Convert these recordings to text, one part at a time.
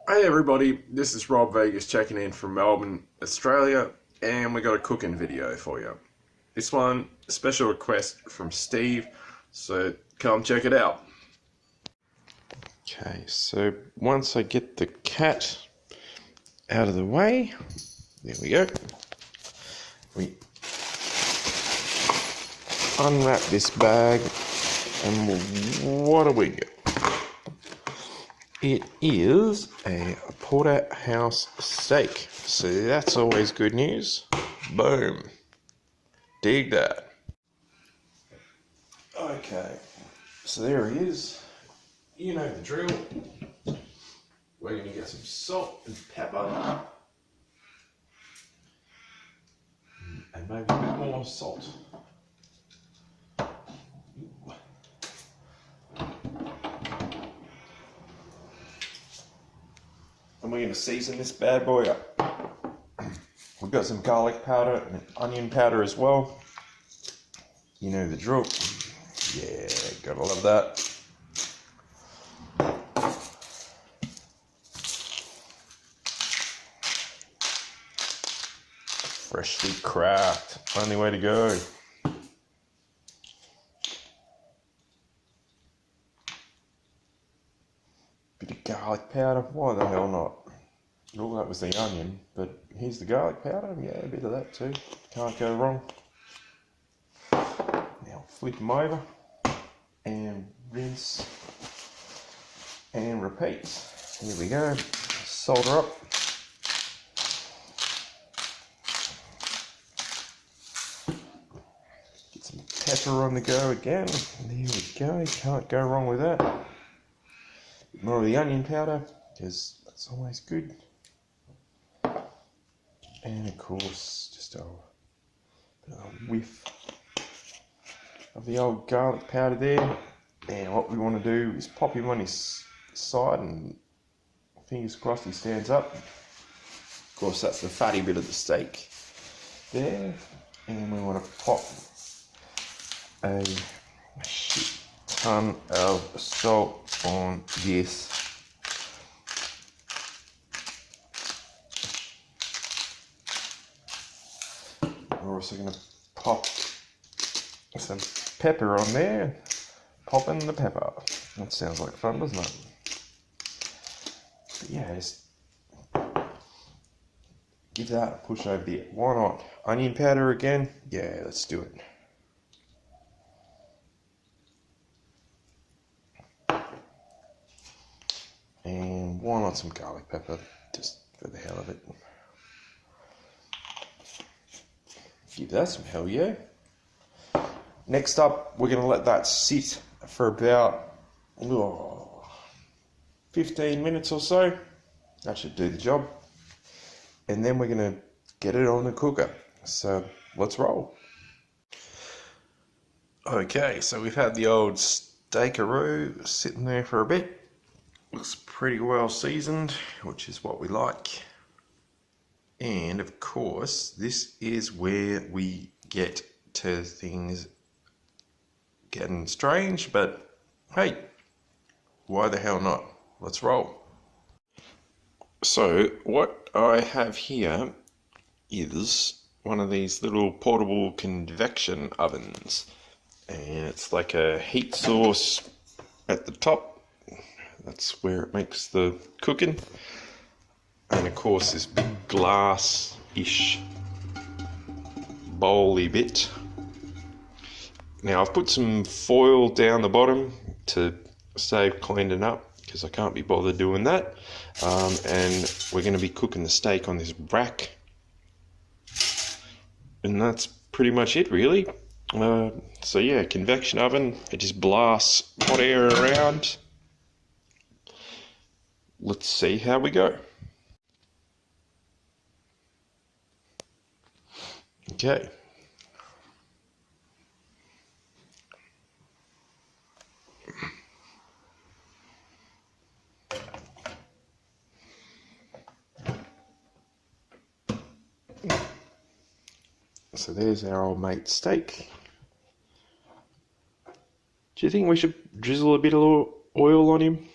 Hey everybody, this is Rob Vegas checking in from Melbourne, Australia, and we got a cooking video for you. This one, a special request from Steve, so come check it out. Okay, so once I get the cat out of the way, there we go. We unwrap this bag, and what do we get? It is a porterhouse steak, so that's always good news. Boom. Dig that. Okay, so there he is. You know the drill. We're going to get some salt and pepper. And maybe a bit more salt. And we're going to season this bad boy up. We've got some garlic powder and onion powder as well. You know the drill. Yeah, gotta love that. Freshly cracked. Only way to go. Bit of garlic powder, why the hell not? All that was the onion, but here's the garlic powder, yeah, a bit of that too. Can't go wrong. Now flip them over and rinse and repeat. Here we go, solder up. Get some pepper on the go again. There we go, can't go wrong with that. More of the onion powder, because that's always good. And of course, just a whiff of the old garlic powder there. And what we want to do is pop him on his side, and fingers crossed he stands up. Of course, that's the fatty bit of the steak there. And we want to pop a shit ton of salt on this. We're also going to pop some pepper on there. Pop in the pepper. That sounds like fun, doesn't it? But yeah, just give that a push over there. Why not? Onion powder again? Yeah, let's do it. And why not some garlic pepper, just for the hell of it. Give that some hell yeah. Next up, we're going to let that sit for about 15 minutes or so. That should do the job. And then we're going to get it on the cooker. So let's roll. Okay, so we've had the old steakaroo sitting there for a bit. Looks pretty well seasoned, which is what we like. And of course, this is where we get to things getting strange, but hey, why the hell not? Let's roll. So what I have here is one of these little portable convection ovens, and it's like a heat source at the top. That's where it makes the cooking. And of course this big glass-ish bowly bit. Now I've put some foil down the bottom to save cleaning up, because I can't be bothered doing that. And we're going to be cooking the steak on this rack. And that's pretty much it really. So yeah, convection oven, it just blasts hot air around. Let's see how we go. Okay. So there's our old mate steak. Do you think we should drizzle a bit of oil on him?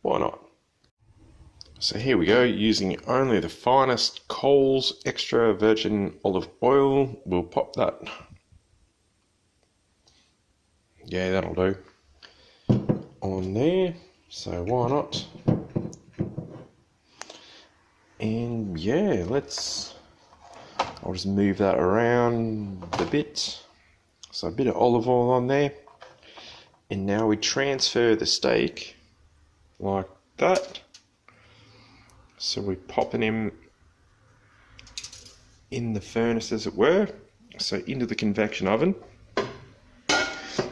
Why not? So here we go, using only the finest Coles extra virgin olive oil. We'll pop that. Yeah, that'll do. On there, so why not? And yeah, I'll just move that around a bit. So a bit of olive oil on there. And now we transfer the steak like that. So we're popping him in the furnace, as it were. So into the convection oven.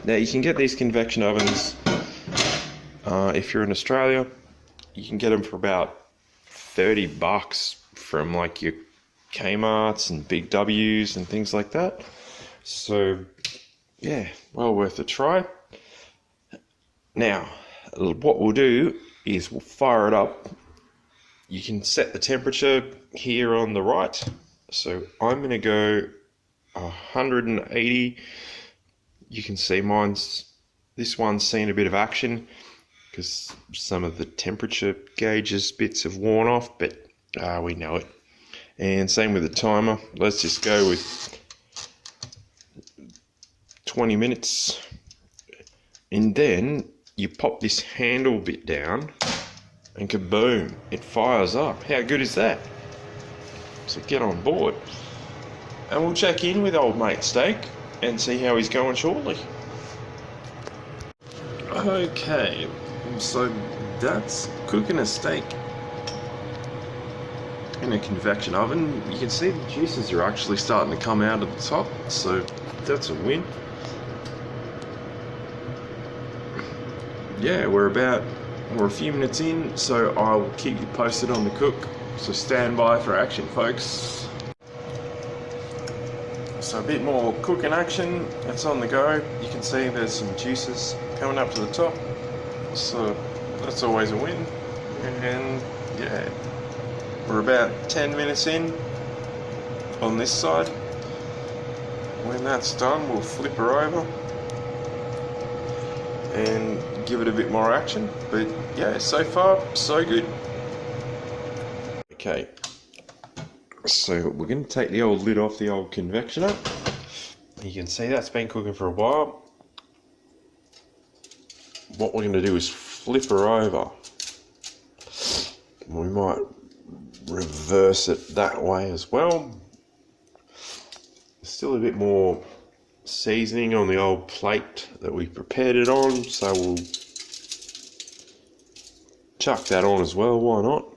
Now you can get these convection ovens, if you're in Australia, you can get them for about $30 from like your Kmart's and Big W's and things like that. So yeah, well worth a try. Now what we'll do is we'll fire it up. You can set the temperature here on the right. So I'm going to go 180. You can see this one's seen a bit of action because some of the temperature gauges bits have worn off, but we know it. And same with the timer. Let's just go with 20 minutes. And then you pop this handle bit down and kaboom, it fires up. How good is that? So get on board. And we'll check in with old mate Steak and see how he's going shortly. Okay, so that's cooking a steak in a convection oven. You can see the juices are actually starting to come out of the top, so that's a win. Yeah, we're a few minutes in, so I'll keep you posted on the cook. So stand by for action, folks. So a bit more cooking action, it's on the go. You can see there's some juices coming up to the top, so that's always a win. And yeah, we're about 10 minutes in on this side. When that's done, we'll flip her over and give it a bit more action. But yeah, so far so good. Okay, so we're going to take the old lid off the old convectioner. You can see that's been cooking for a while. What we're going to do is flip her over. We might reverse it that way as well. There's still a bit more seasoning on the old plate that we prepared it on, so we'll chuck that on as well, why not?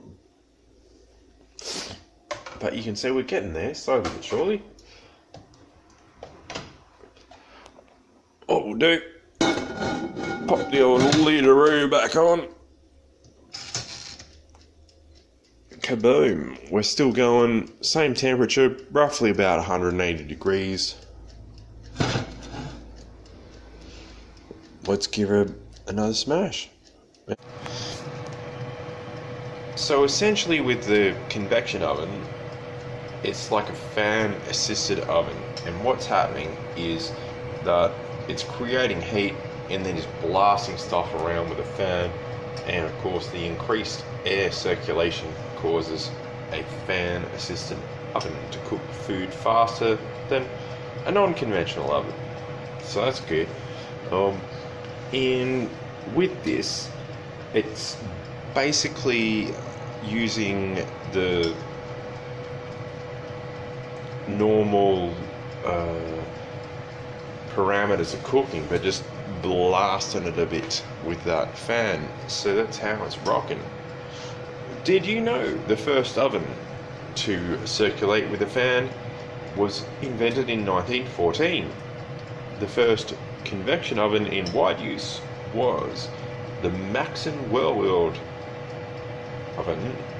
But you can see we're getting there, slowly but surely. What we'll do, pop the old lidaroo back on. Kaboom. We're still going, same temperature, roughly about 180 degrees. Let's give her another smash. So essentially with the convection oven, it's like a fan assisted oven, and what's happening is that it's creating heat and then it's blasting stuff around with a fan, and of course the increased air circulation causes a fan assisted oven to cook food faster than a non-conventional oven, so that's good. With this, it's basically using the normal parameters of cooking, but just blasting it a bit with that fan. So that's how it's rocking. Did you know the first oven to circulate with a fan was invented in 1914? The first convection oven in wide use was the Maxon Whirlwind oven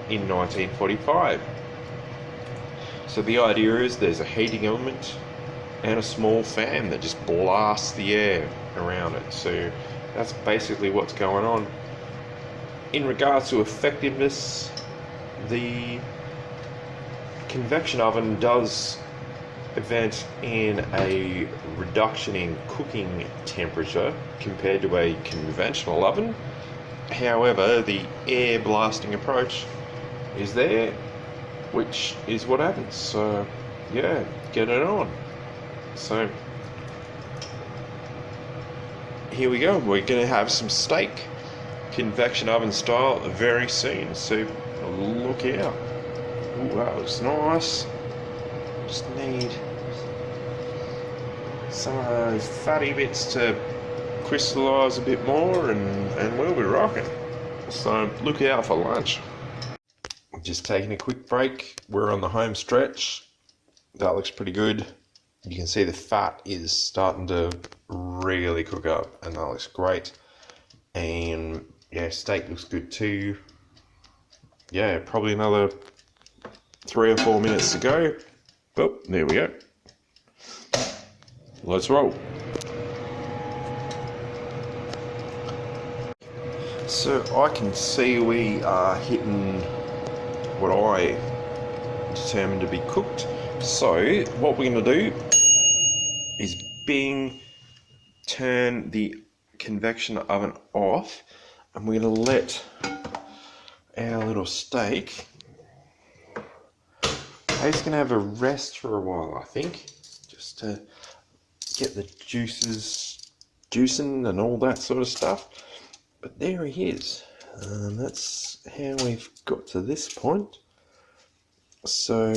in 1945. So the idea is there's a heating element and a small fan that just blasts the air around it. So that's basically what's going on. In regards to effectiveness, the convection oven does event in a reduction in cooking temperature compared to a conventional oven. However, the air blasting approach is there, which is what happens. So yeah, get it on. So here we go. We're going to have some steak, convection oven style, very soon. So look out. Ooh, that looks nice. Just need some of those fatty bits to crystallise a bit more, and we'll be rocking. So look out for lunch. Just taking a quick break. We're on the home stretch. That looks pretty good. You can see the fat is starting to really cook up, and that looks great. And yeah, steak looks good too. Yeah, probably another 3 or 4 minutes to go. Oh, there we go. Let's roll. So I can see we are hitting what I determined to be cooked. So what we're going to do is turn the convection oven off, and we're going to let our little steak, it's going to have a rest for a while, I think, just to get the juices juicing and all that sort of stuff. But there he is. That's how we've got to this point. So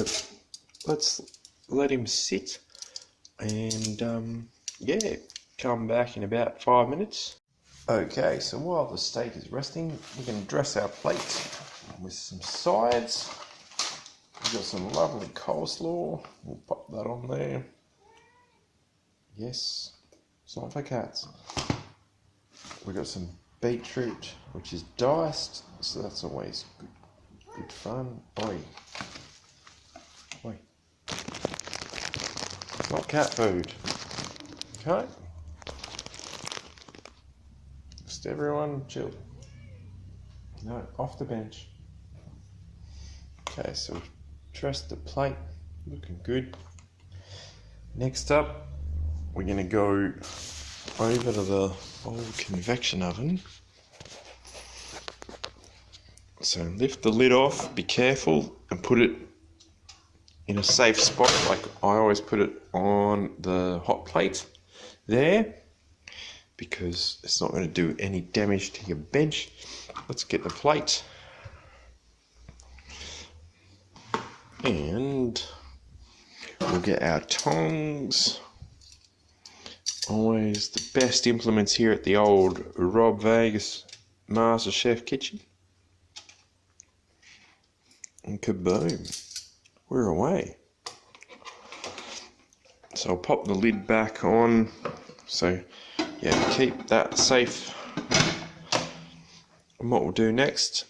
let's let him sit, and yeah, come back in about 5 minutes. Okay, so while the steak is resting, we're going to dress our plate with some sides. We've got some lovely coleslaw. We'll pop that on there. Yes, it's not for cats. We've got some beetroot, which is diced, so that's always good fun. Oi. Oi. It's not cat food. Okay? Just everyone chill. No, off the bench. Okay, so we've dressed the plate, looking good. Next up, we're going to go over to the old convection oven. So lift the lid off, be careful, and put it in a safe spot. Like I always put it on the hot plate there, because it's not going to do any damage to your bench. Let's get the plate. And we'll get our tongs. Always the best implements here at the old Rob Vegas Master Chef kitchen. And kaboom, we're away. So I'll pop the lid back on. So yeah, keep that safe. And what we'll do next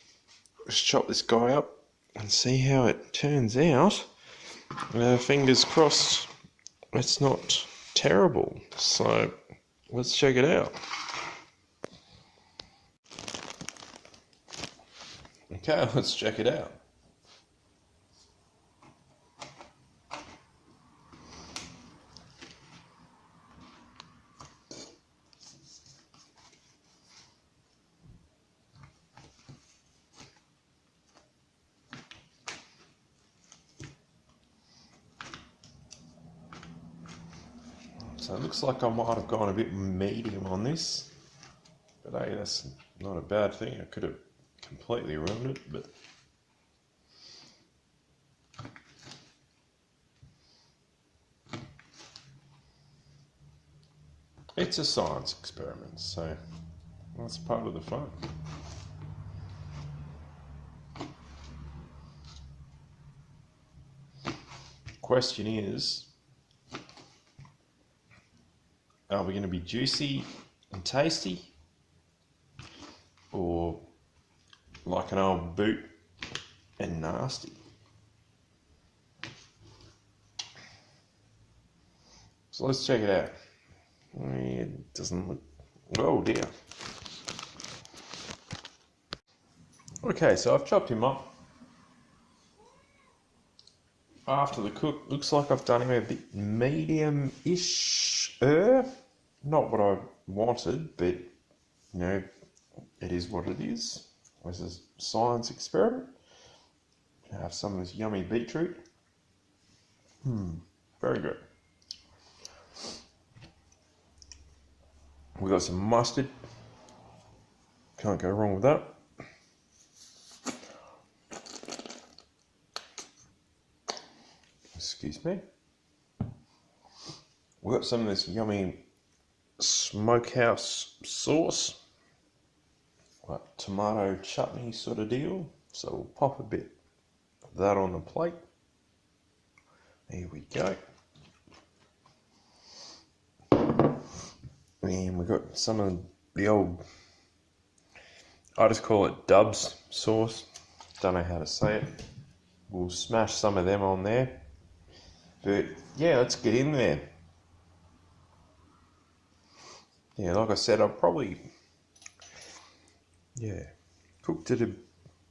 is chop this guy up and see how it turns out. Fingers crossed it's not terrible. So let's check it out. Okay, let's check it out. So it looks like I might have gone a bit medium on this, but hey, that's not a bad thing. I could have completely ruined it, but it's a science experiment, so that's part of the fun. Question is, are we going to be juicy and tasty, or like an old boot and nasty? So let's check it out. It doesn't look... Oh dear. Okay, so I've chopped him up. After the cook, looks like I've done him a bit medium-ish. Not what I wanted, but you know, it is what it is. This is a science experiment. Have some of this yummy beetroot. Very good. We got some mustard. Can't go wrong with that. Excuse me. We got some of this yummy smokehouse sauce, like tomato chutney sort of deal. So we'll pop a bit of that on the plate. There we go. And we got some of the old, I just call it Dubs sauce. Don't know how to say it. We'll smash some of them on there. But yeah, let's get in there. Yeah, like I said, I've probably,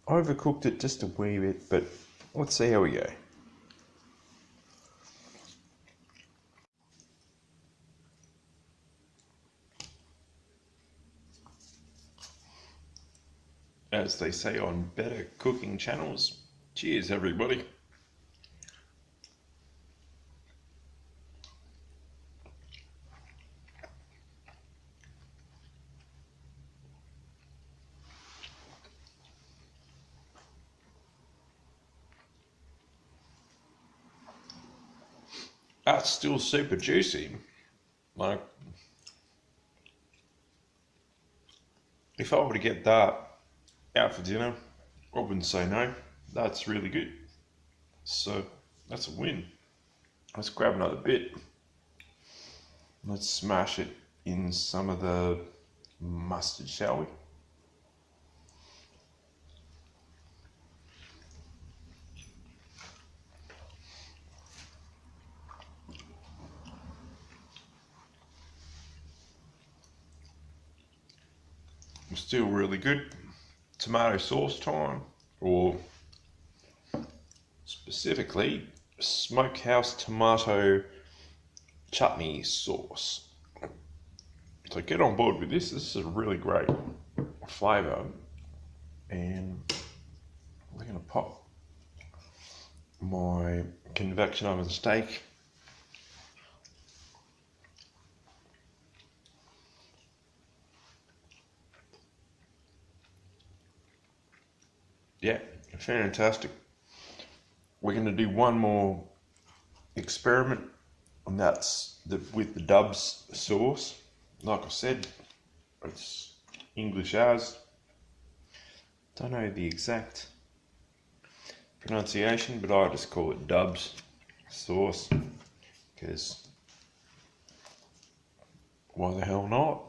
overcooked it just a wee bit, but let's see how we go. As they say on better cooking channels, cheers everybody. That's still super juicy. Like, if I were to get that out for dinner, I wouldn't say no. That's really good. So that's a win. Let's grab another bit. Let's smash it in some of the mustard, shall we? Still really good. Tomato sauce time, or specifically smokehouse tomato chutney sauce. So get on board with this. This is a really great flavour, and we're going to pop my convection oven steak. Yeah, fantastic. We're going to do one more experiment, and that's with the Dubs sauce. Like I said, it's English as. Don't know the exact pronunciation, but I just call it Dubs sauce, because why the hell not?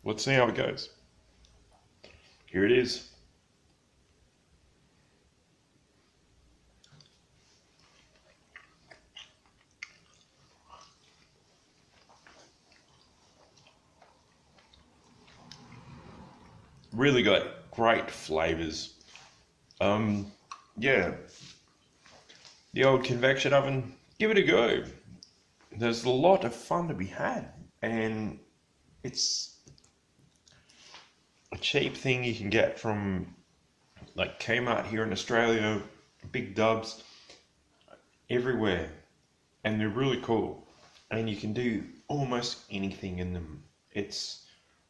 Let's see how it goes. Here it is. Really got great flavours. Yeah, the old convection oven, give it a go. There's a lot of fun to be had, and it's a cheap thing you can get from like Kmart here in Australia, Big Dubs, everywhere, and they're really cool, and you can do almost anything in them. It's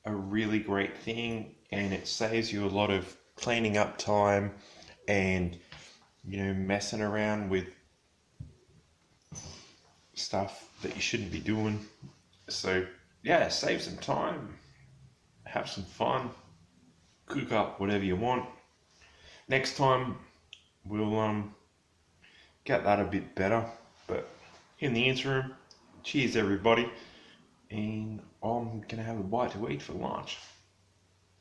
a really great thing, and it saves you a lot of cleaning up time and, you know, messing around with stuff that you shouldn't be doing. So yeah, save some time, have some fun, cook up whatever you want. Next time we'll get that a bit better, but in the interim, cheers everybody, and I'm gonna have a bite to eat for lunch.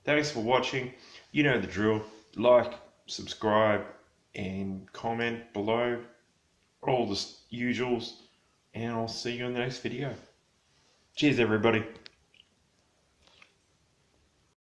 Thanks for watching. You know the drill. Like, subscribe, and comment below. All the usuals. And I'll see you in the next video. Cheers everybody.